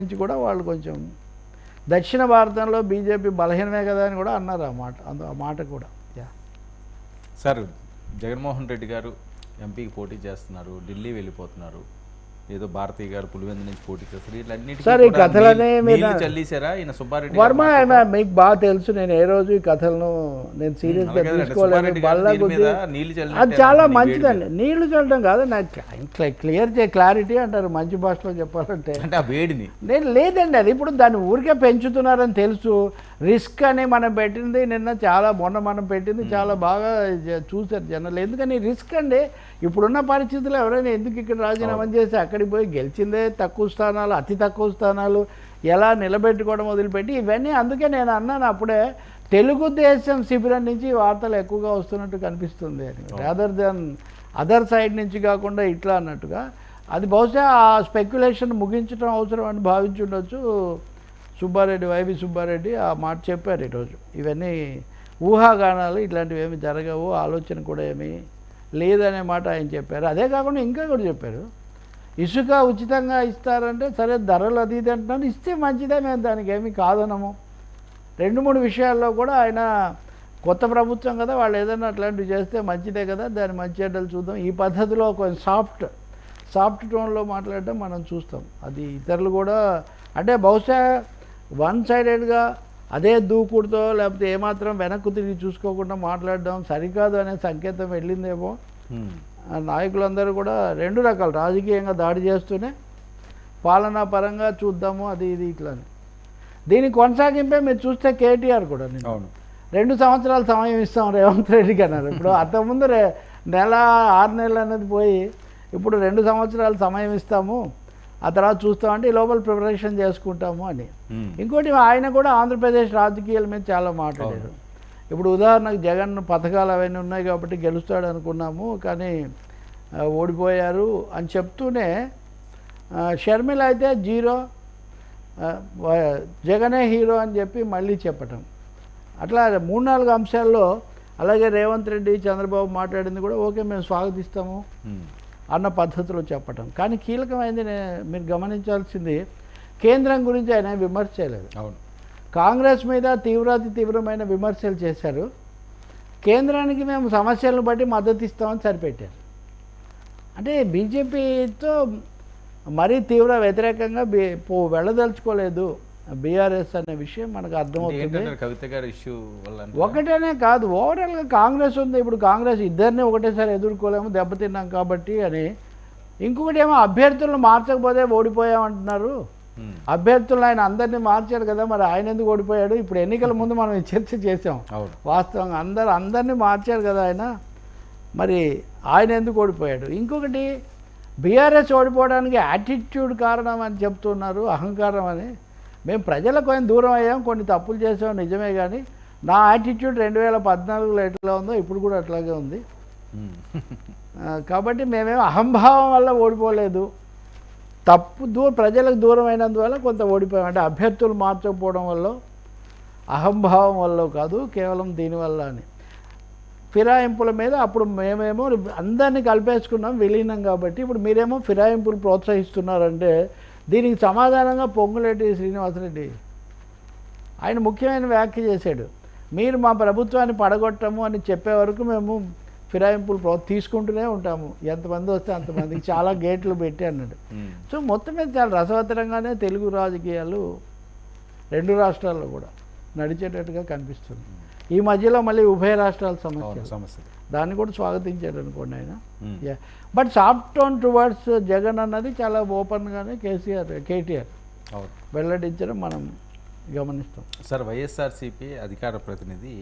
నుంచి కూడా వాళ్ళు కొంచెం దక్షిణ భారతంలో బీజేపీ బలహీనమే కదా అని కూడా అన్నారు ఆ మాట కూడా. సార్, జగన్మోహన్ రెడ్డి గారు ఎంపీకి పోటీ చేస్తున్నారు, ఢిల్లీ వెళ్ళిపోతున్నారు, ఏదో భారతీయ గారు పులివెందు నుంచి పోటీ చేస్తారు, సార్ ఈ కథలనే చల్లీసారా ఈయన సుబ్బారెడ్డి వర్మ? మీకు బాగా తెలుసు, నేను ఏ రోజు ఈ కథలను నేను సీరియస్గా తీసుకోలేదు. అది చాలా మంచిదండి. నీళ్లు చల్లడం కాదు, నాకు క్లారిటీ అంటారు మంచి భాషలో చెప్పాలంటే. వేడిని నేను లేదండి, అది ఇప్పుడు దాన్ని ఊరికే పెంచుతున్నారని తెలుసు. రిస్క్ అని మనం పెట్టింది మొన్న మనం పెట్టింది చాలా బాగా చూశారు జనాలు. ఎందుకని రిస్క్ అండి. ఇప్పుడున్న పరిస్థితుల్లో ఎవరైనా ఎందుకు ఇక్కడ రాజీనామా చేసి అక్కడికి పోయి గెలిచిందే తక్కువ స్థానాలు, అతి తక్కువ స్థానాలు ఎలా నిలబెట్టుకోవడం మొదలుపెట్టి ఇవన్నీ. అందుకే నేను అన్నాను అప్పుడే, తెలుగుదేశం శిబిరం నుంచి వార్తలు ఎక్కువగా వస్తున్నట్టు కనిపిస్తుంది అని, రాదర్ దెన్ అదర్ సైడ్ నుంచి కాకుండా ఇట్లా అన్నట్టుగా. అది బహుశా ఆ స్పెక్యులేషన్ ముగించడం అవసరం అని భావించుండొచ్చు వైవి సుబ్బారెడ్డి ఆ మాట చెప్పారు ఈరోజు. ఇవన్నీ ఊహాగానాలు, ఇట్లాంటివి ఏమి జరగవు, ఆలోచన కూడా ఏమీ లేదనే మాట ఆయన చెప్పారు. అదే కాకుండా ఇంకా కూడా చెప్పారు, ఇసుక ఉచితంగా ఇస్తారంటే సరే ధరలు అది ఇది అంటున్నాను, ఇస్తే మంచిదే, మేము దానికి ఏమీ కాదనము. 2-3 విషయాల్లో కూడా ఆయన కొత్త ప్రభుత్వం కదా, వాళ్ళు ఏదైనా అట్లాంటివి చేస్తే మంచిదే కదా, దాని మంచి చెడ్డలు చూద్దాం, ఈ పద్ధతిలో కొంచెం సాఫ్ట్ టోన్లో మాట్లాడటం మనం చూస్తాం. అది ఇతరులు కూడా అంటే బహుశా వన్ సైడెడ్గా అదే దూకుడుతో లేకపోతే ఏమాత్రం వెనక్కు తిరిగి చూసుకోకుండా మాట్లాడడం సరికాదు అనే సంకేతం వెళ్ళిందేమో. నాయకులందరూ కూడా 2 రకాలు రాజకీయంగా దాడి చేస్తూనే పాలనా పరంగా చూద్దాము అది ఇది ఇట్లని. దీనికి కొనసాగింపే మీరు చూస్తే కేటీఆర్ కూడా నేను 2 సంవత్సరాలు సమయం ఇస్తాం రేవంత్ రెడ్డికి అన్నారు. ఇప్పుడు అంతకుముందు నెల 6 నెలలు అనేది పోయి ఇప్పుడు 2 సంవత్సరాలు సమయం ఇస్తాము, ఆ తర్వాత చూస్తామంటే ఈ లోపల ప్రిపరేషన్ చేసుకుంటాము అని. ఇంకోటి ఆయన కూడా ఆంధ్రప్రదేశ్ రాజకీయాల మీద చాలా మాట్లాడారు. ఇప్పుడు ఉదాహరణకు జగన్ పథకాలు అవన్నీ ఉన్నాయి కాబట్టి గెలుస్తాడు అనుకున్నాము, కానీ ఓడిపోయారు అని చెప్తూనే షర్మిల అయితే 0, జగనే హీరో అని చెప్పి మళ్ళీ చెప్పటం. అట్లా 3-4 అంశాల్లో. అలాగే రేవంత్ రెడ్డి చంద్రబాబు మాట్లాడింది కూడా ఓకే మేము స్వాగతిస్తాము అన్న పద్ధతిలో చెప్పటం. కానీ కీలకమైంది మీరు గమనించాల్సింది, కేంద్రం గురించి ఆయన విమర్శ చేయలేదు. కాంగ్రెస్ మీద తీవ్రమైన విమర్శలు చేశారు. కేంద్రానికి మేము సమస్యలను బట్టి మద్దతు ఇస్తామని సరిపెట్టారు. అంటే బీజేపీతో మరీ తీవ్ర వ్యతిరేకంగా వెళ్ళదలుచుకోలేదు బీఆర్ఎస్ అనే విషయం మనకు అర్థమవుతుంది. ఒకటేనే కాదు, ఓవరాల్గా కాంగ్రెస్ ఉంది. ఇప్పుడు కాంగ్రెస్ ఇద్దరిని ఒకటేసారి ఎదుర్కోలేము, దెబ్బతిన్నాం కాబట్టి అని. ఇంకొకటి ఏమో అభ్యర్థులను మార్చకపోతే ఓడిపోయామంటున్నారు. అభ్యర్థులను ఆయన అందరినీ మార్చారు కదా, మరి ఆయన ఎందుకు ఓడిపోయాడు? ఇప్పుడు ఎన్నికల ముందు మనం చర్చ చేసాం. వాస్తవంగా అందరినీ మార్చారు కదా ఆయన, మరి ఆయన ఎందుకు ఓడిపోయాడు? ఇంకొకటి బీఆర్ఎస్ ఓడిపోవడానికి యాటిట్యూడ్ కారణం అని చెప్తున్నారు, అహంకారం అని. మేము ప్రజలకు కొంచెం దూరం అయ్యాం, కొన్ని తప్పులు చేసాం నిజమే, కానీ నా యాటిట్యూడ్ 2014లో ఎట్లా ఉందో ఇప్పుడు కూడా అట్లాగే ఉంది. కాబట్టి మేమేమో అహంభావం వల్ల ఓడిపోలేదు, ప్రజలకు దూరం అయినందువల్ల కొంత ఓడిపోయాం. అంటే అభ్యర్థులు మార్చకపోవడం వల్ల, అహంభావం వల్ల కాదు, కేవలం దీనివల్ల అని. ఫిరాయింపుల మీద అప్పుడు మేమేమో అందరినీ కలిపేసుకున్నాం విలీనం కాబట్టి, ఇప్పుడు మీరేమో ఫిరాయింపులు ప్రోత్సహిస్తున్నారంటే దీనికి సమాధానంగా పొంగులేటి శ్రీనివాసరెడ్డి ఆయన ముఖ్యమైన వ్యాఖ్య చేశాడు. మీరు మా ప్రభుత్వాన్ని పడగొట్టము అని చెప్పే వరకు మేము ఫిరాయింపులు తీసుకుంటూనే ఉంటాము, ఎంతమంది వస్తే అంతమందికి, చాలా గేట్లు పెట్టి అన్నాడు. సో మొత్తం మీద చాలా రసవత్తరంగానే తెలుగు రాజకీయాలు 2 రాష్ట్రాల్లో కూడా నడిచేటట్టుగా కనిపిస్తుంది. ఈ మధ్యలో మళ్ళీ ఉభయ రాష్ట్రాల సమస్య, దాన్ని కూడా స్వాగతించాడు అనుకోండి ఆయన. But soft tone towards Jagan అన్నది చాలా ఓపెన్గానే కేటీఆర్ వెల్లడించడం మనం గమనిస్తాం. సార్, వైఎస్ఆర్సీపీ అధికార ప్రతినిధి